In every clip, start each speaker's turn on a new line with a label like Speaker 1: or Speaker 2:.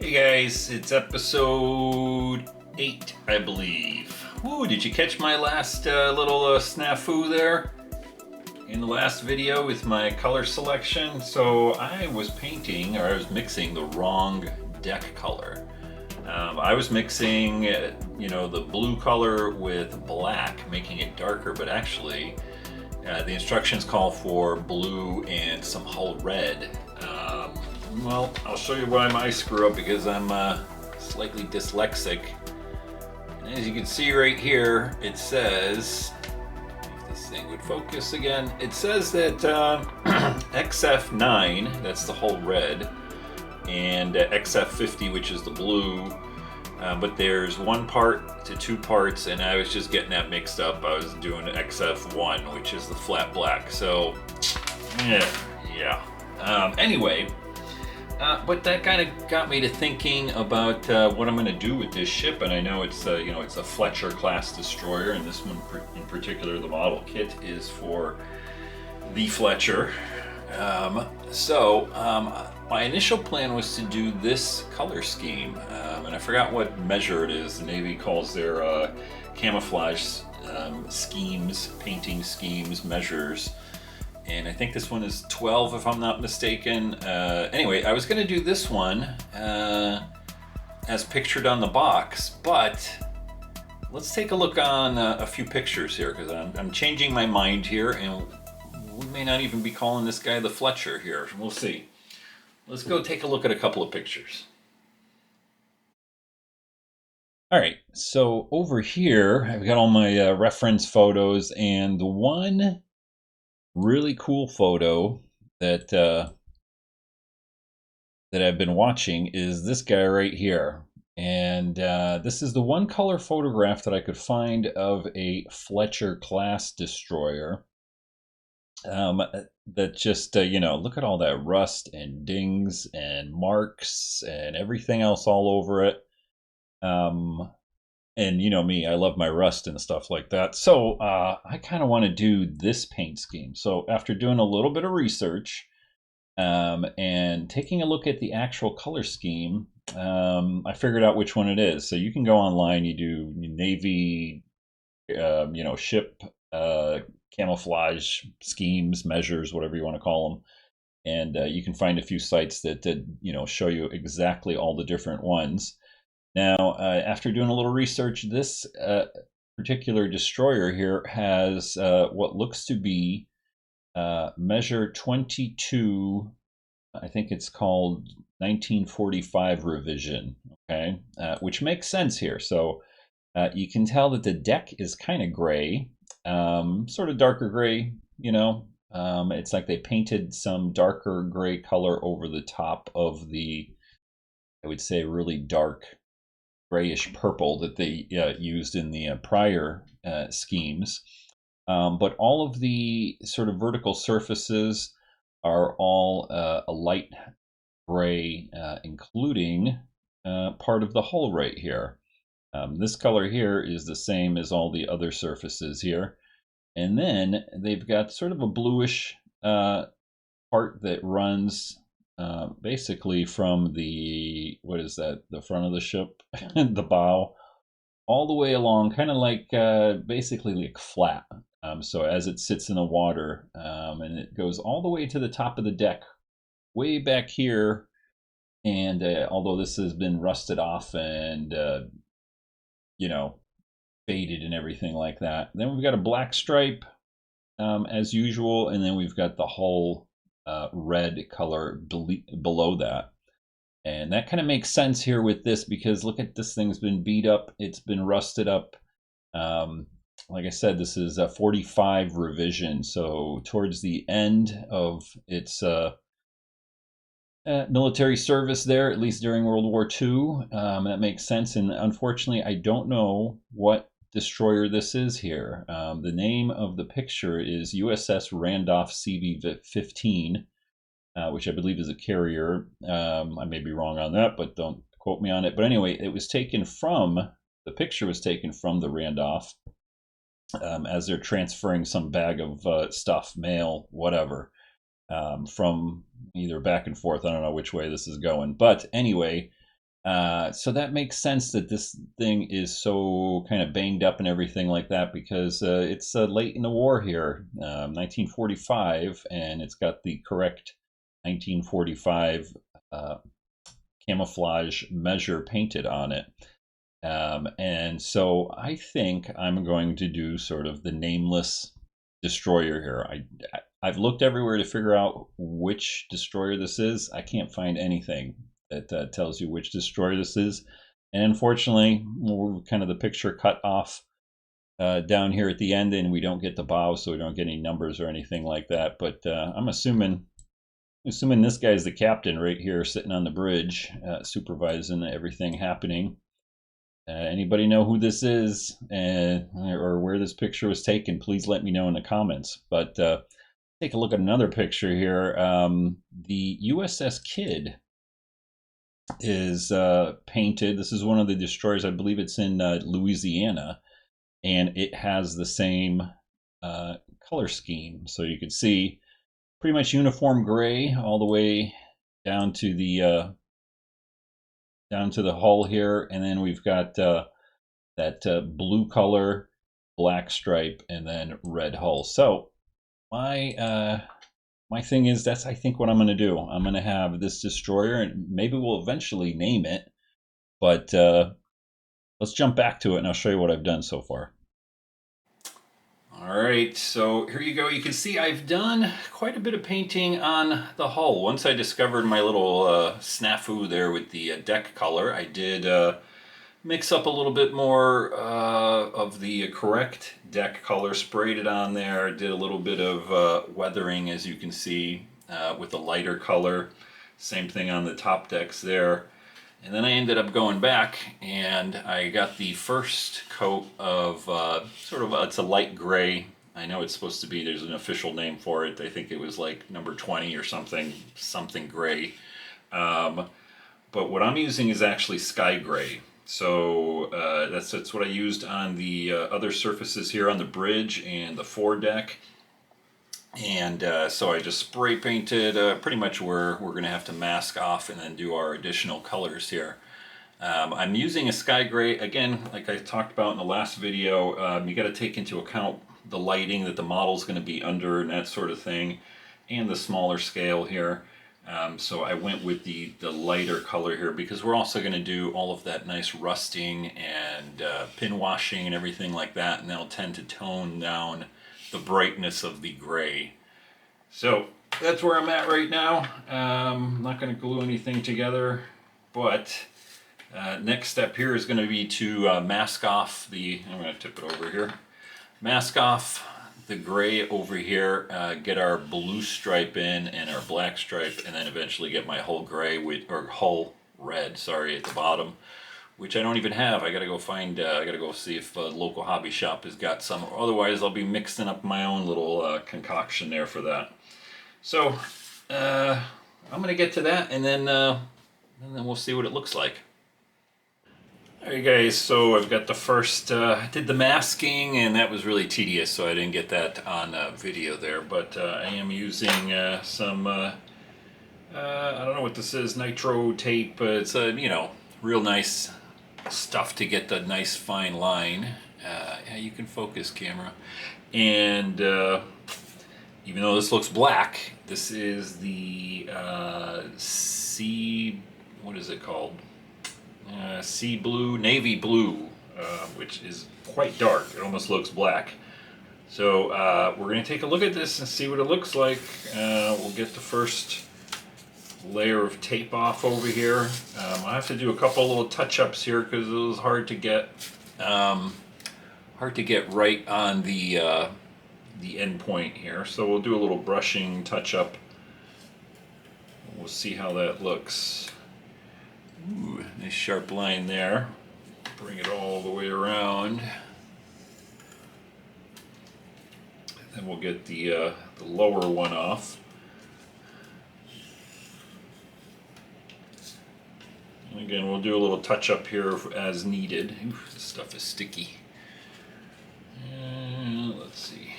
Speaker 1: Hey guys, it's episode 8, I believe. Ooh, did you catch my last little snafu there? In the last video with my color selection? So I was painting, or I was mixing the wrong deck color. I was mixing, the blue color with black, making it darker, but actually the instructions call for blue and some hull red. Well, I'll show you why I screw up because I'm slightly dyslexic. And as you can see right here, it says, if this thing would focus again, it says that XF9, that's the whole red, and XF50, which is the blue, but there's one part to two parts, and I was just getting that mixed up. I was doing XF1, which is the flat black. So, yeah. Anyway. But that kind of got me to thinking about what I'm going to do with this ship, and I know it's it's a Fletcher class destroyer, and this one in particular, the model kit is for the Fletcher. My initial plan was to do this color scheme, and I forgot what measure it is. The Navy calls their camouflage schemes, painting schemes, measures. And I think this one is 12, if I'm not mistaken. Anyway, I was going to do this one as pictured on the box, but let's take a look on a few pictures here, because I'm changing my mind here, and we may not even be calling this guy the Fletcher here. We'll see. Let's go take a look at a couple of pictures. All right, so over here, I've got all my reference photos, and the one really cool photo that I've been watching is this guy right here, and this is the one color photograph that I could find of a Fletcher class destroyer. That just look at all that rust and dings and marks and everything else all over it. And you know me, I love my rust and stuff like that. So I kind of want to do this paint scheme. So after doing a little bit of research and taking a look at the actual color scheme, I figured out which one it is. So you can go online, you do Navy, ship camouflage schemes, measures, whatever you want to call them. And you can find a few sites that show you exactly all the different ones. Now, after doing a little research, this particular destroyer here has what looks to be measure 22, I think it's called 1945 revision, okay, which makes sense here. So you can tell that the deck is kind of gray, sort of darker gray, it's like they painted some darker gray color over the top of the, I would say, really dark grayish purple that they used in the prior schemes. But all of the sort of vertical surfaces are all a light gray, including part of the hull right here. This color here is the same as all the other surfaces here. And then they've got sort of a bluish part that runs basically from the, what is that, the front of the ship, the bow, all the way along, kind of like basically like flat. So as it sits in the water, and it goes all the way to the top of the deck, way back here. And although this has been rusted off and, faded and everything like that, then we've got a black stripe as usual, and then we've got the whole red color below that. And that kind of makes sense here with this, because look at this thing's been beat up, it's been rusted up. Like I said, this is a 45 revision, so towards the end of its military service there, at least during World War II. That makes sense, and unfortunately I don't know what destroyer this is here. The name of the picture is USS Randolph CV-15, which I believe is a carrier. I may be wrong on that, but don't quote me on it. But anyway, the picture was taken from the Randolph as they're transferring some bag of stuff, mail, whatever, from either back and forth. I don't know which way this is going. But anyway, So that makes sense that this thing is so kind of banged up and everything like that, because it's late in the war here, 1945, and it's got the correct 1945 camouflage measure painted on it. And so I think I'm going to do sort of the nameless destroyer here. I've looked everywhere to figure out which destroyer this is. I can't find anything that tells you which destroyer this is. And unfortunately, we're kind of the picture cut off down here at the end, and we don't get the bow, so we don't get any numbers or anything like that. But I'm assuming this guy's the captain right here, sitting on the bridge, supervising everything happening. Anybody know who this is, or where this picture was taken? Please let me know in the comments. But take a look at another picture here. The USS Kidd is painted. This is one of the destroyers. I believe it's in Louisiana, and it has the same color scheme. So you can see pretty much uniform gray all the way down to the hull here, and then we've got that blue color, black stripe, and then red hull. So my thing is, that's I think what I'm going to do. I'm going to have this destroyer, and maybe we'll eventually name it. But let's jump back to it, and I'll show you what I've done so far. All right, so here you go. You can see I've done quite a bit of painting on the hull. Once I discovered my little snafu there with the deck color, I did mix up a little bit more of the correct deck color, sprayed it on there, did a little bit of weathering, as you can see, with a lighter color. Same thing on the top decks there. And then I ended up going back and I got the first coat of sort of, it's a light gray. I know it's supposed to be, there's an official name for it. I think it was like number 20 or something gray. But what I'm using is actually sky gray. So that's what I used on the other surfaces here on the bridge and the foredeck. And so I just spray painted pretty much where we're going to have to mask off and then do our additional colors here. I'm using a sky gray, again, like I talked about in the last video. You got to take into account the lighting that the model's going to be under and that sort of thing, and the smaller scale here. So I went with the lighter color here because we're also going to do all of that nice rusting and pin washing and everything like that, and that'll tend to tone down the brightness of the gray. So that's where I'm at right now. I'm not going to glue anything together, but next step here is going to be to mask off I'm going to tip it over here, mask off the gray over here, get our blue stripe in and our black stripe, and then eventually get my hull gray or hull red, sorry, at the bottom, which I don't even have. I gotta go find, I gotta go see if a local hobby shop has got some. Otherwise, I'll be mixing up my own little concoction there for that. So, I'm gonna get to that, and then we'll see what it looks like. Alright guys, so I've got the first, I did the masking, and that was really tedious, so I didn't get that on video there, but I am using some, I don't know what this is, nitro tape. It's real nice stuff to get the nice fine line. Yeah, you can focus, camera. And even though this looks black, this is the what is it called? Sea blue, navy blue, which is quite dark. It almost looks black. So we're going to take a look at this and see what it looks like. We'll get the first layer of tape off over here. I have to do a couple little touch-ups here because it was hard to get right on the end point here. So we'll do a little brushing touch-up. We'll see how that looks. Ooh, nice sharp line there. Bring it all the way around. Then we'll get the lower one off. And again, we'll do a little touch up here as needed. Ooh, this stuff is sticky. Let's see.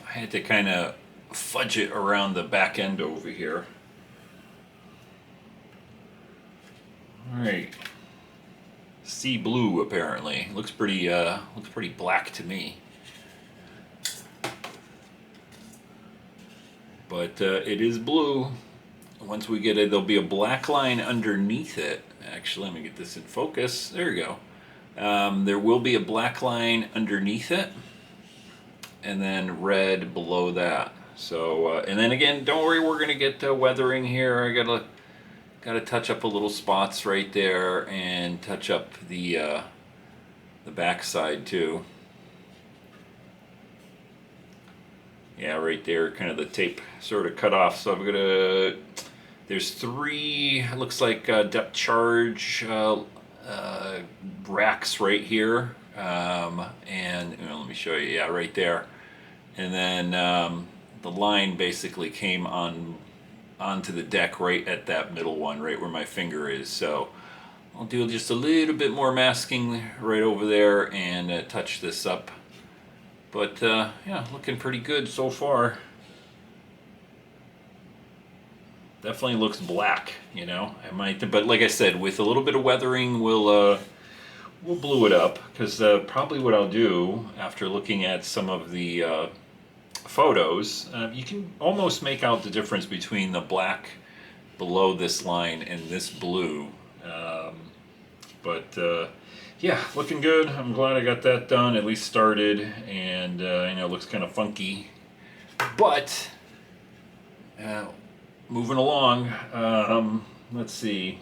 Speaker 1: I had to kind of fudge it around the back end over here. Alright, sea blue apparently. Looks pretty black to me. But it is blue. Once we get it, there'll be a black line underneath it. Actually, let me get this in focus. There you go. There will be a black line underneath it, and then red below that. So, and then again, don't worry, we're gonna get weathering here. I gotta touch up a little spots right there, and touch up the back side too. Yeah, right there, kind of the tape sort of cut off. So I'm gonna. There's 3, looks like depth charge racks right here, and let me show you. Yeah, right there, and then the line basically came onto the deck right at that middle one, right where my finger is. So I'll do just a little bit more masking right over there and touch this up. But yeah, looking pretty good so far. Definitely looks black, I might, but like I said, with a little bit of weathering, we'll blue it up, because probably what I'll do after looking at some of the photos, you can almost make out the difference between the black below this line and this blue. But yeah, looking good. I'm glad I got that done, at least started, and I know it looks kind of funky, but moving along. Let's see.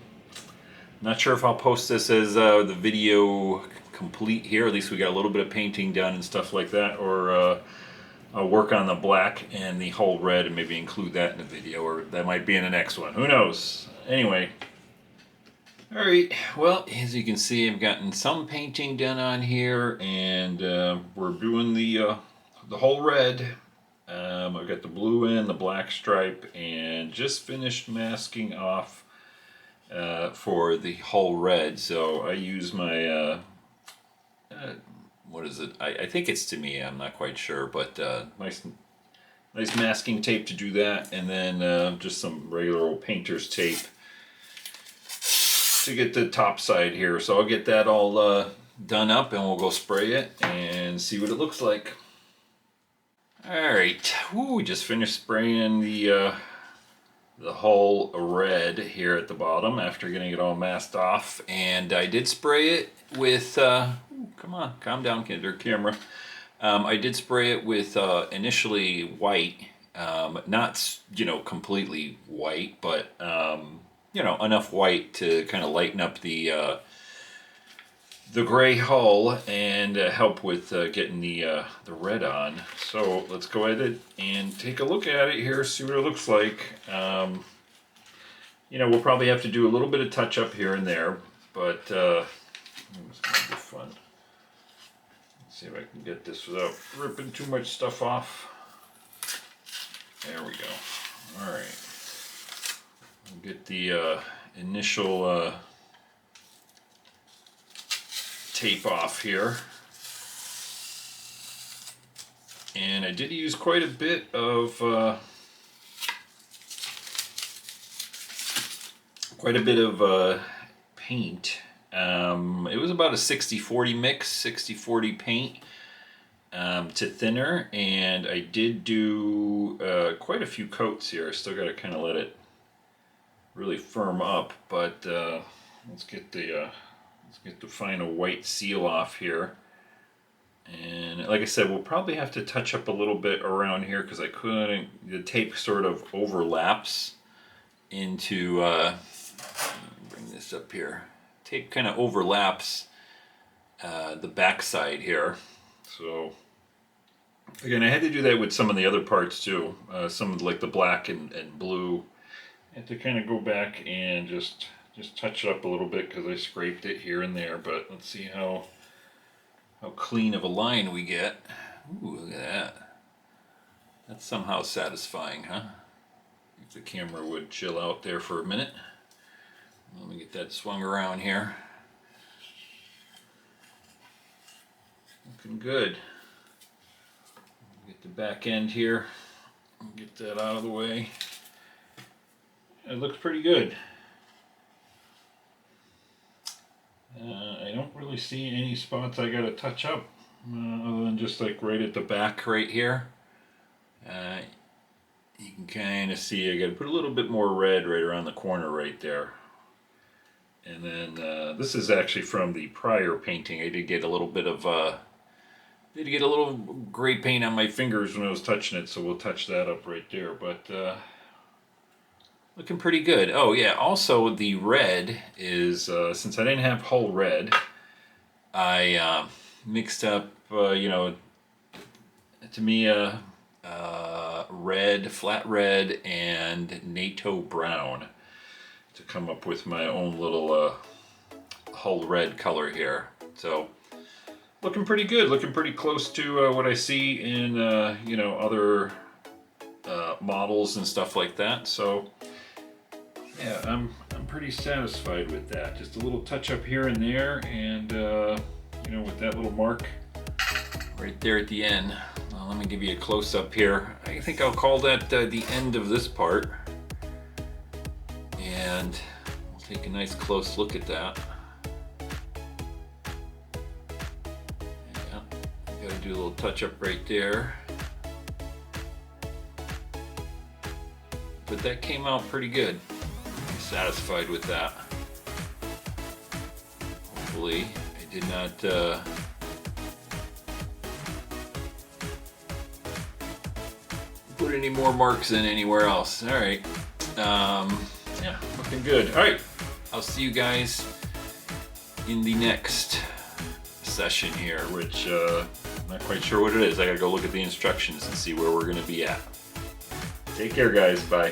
Speaker 1: Not sure if I'll post this as the video complete here. At least we got a little bit of painting done and stuff like that, or I'll work on the black and the whole red and maybe include that in the video, or that might be in the next one. Who knows? Anyway. Alright, well, as you can see, I've gotten some painting done on here, and we're doing the whole red. I've got the blue and the black stripe, and just finished masking off for the whole red. So I use my, what is it? I think it's Tamiya, I'm not quite sure, but nice masking tape to do that, and then just some regular old painter's tape to get the top side here. So I'll get that all done up, and we'll go spray it and see what it looks like. Alright, we just finished spraying the whole red here at the bottom after getting it all masked off, and I did spray it with, come on, calm down, camera. I did spray it with initially white, not, completely white, but, enough white to kind of lighten up the gray hull and help with getting the red on. So let's go ahead and take a look at it here, see what it looks like. We'll probably have to do a little bit of touch up here and there, but it's gonna be fun. Let's see if I can get this without ripping too much stuff off. There we go. All right. We'll get the initial tape off here, and I did use quite a bit of paint. It was about a 60-40 mix, 60-40 paint to thinner, and I did do quite a few coats here. I still got to kind of let it really firm up, but let's get the final white seal off here. And like I said, we'll probably have to touch up a little bit around here, because the tape sort of overlaps into, bring this up here. Tape kind of overlaps the back side here. So again, I had to do that with some of the other parts too. Some of like the black and blue. I had to kind of go back and just touch it up a little bit, because I scraped it here and there. But let's see how clean of a line we get. Ooh, look at that. That's somehow satisfying, huh? If the camera would chill out there for a minute. Let me get that swung around here. Looking good. Get the back end here. Get that out of the way. It looks pretty good. I don't really see any spots I gotta touch up, other than just like right at the back right here. You can kind of see I gotta put a little bit more red right around the corner right there. And then this is actually from the prior painting. I did get a little bit of did get a little gray paint on my fingers when I was touching it, so we'll touch that up right there. But looking pretty good. Oh yeah, also the red is, since I didn't have hull red, I mixed up, Tamiya red, flat red, and NATO brown to come up with my own little hull red color here. So looking pretty good, looking pretty close to what I see in other models and stuff like that. So yeah, I'm pretty satisfied with that. Just a little touch up here and there, and with that little mark right there at the end. Let me give you a close up here. I think I'll call that the end of this part, and we'll take a nice close look at that. Yeah, gotta do a little touch up right there. But that came out pretty good. I'm satisfied with that. Hopefully I did not put any more marks in anywhere else. All right. Yeah, looking good. All right. I'll see you guys in the next session here, which I'm not quite sure what it is. I gotta go look at the instructions and see where we're gonna be at. Take care, guys. Bye.